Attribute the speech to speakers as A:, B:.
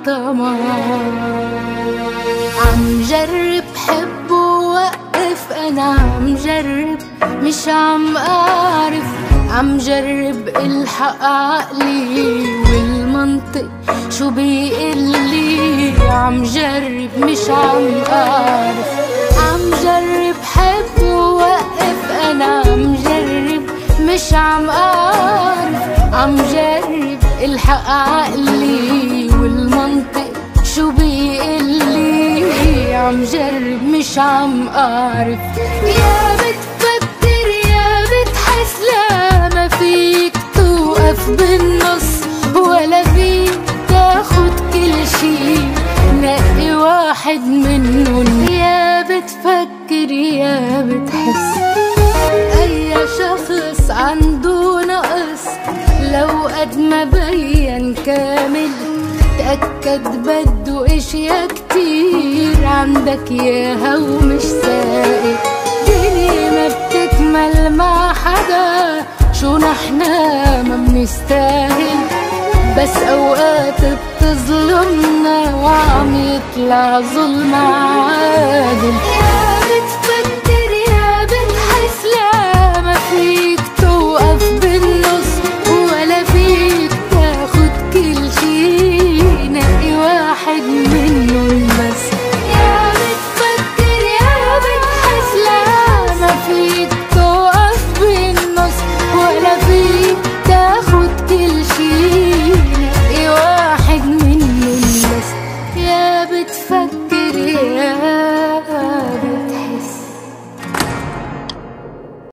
A: طمع. عم جرب حب ووقف، انا عم جرب مش عم اعرف، عم جرب الحق عقلي والمنطق شو بيقلي. عم جرب مش عم اعرف، عم جرب حب ووقف، انا عم جرب مش عم اعرف، عم جرب الحق عقلي والمنطق شو بيقلي. عم جرب مش عم اعرف. يا بتفكر يا بتحس، لا ما فيك توقف بالنص ولا فيك تاخد كل شي، نقي واحد منهم. يا بتفكر يا بتحس، اي شخص عنده نقص لو قد ما بين كامل، تأكد بده اشياء كتير عندك ياها ومش سائل. دنيا ما بتكمل مع حدا، شو نحنا ما بنستاهل، بس اوقات بتظلمنا وعم يطلع ظلم عادل. يا بتفكر يا بتحس، لا ما فيك توقف بالنص ولا فيك تاخد كل شي، نقي واحد منهم بس. يا بتفكر يا بتحس، لا ما فيك توقف بالنص ولا فيك تاخد كل شي، نقي واحد منهم بس. يا بتفكر يا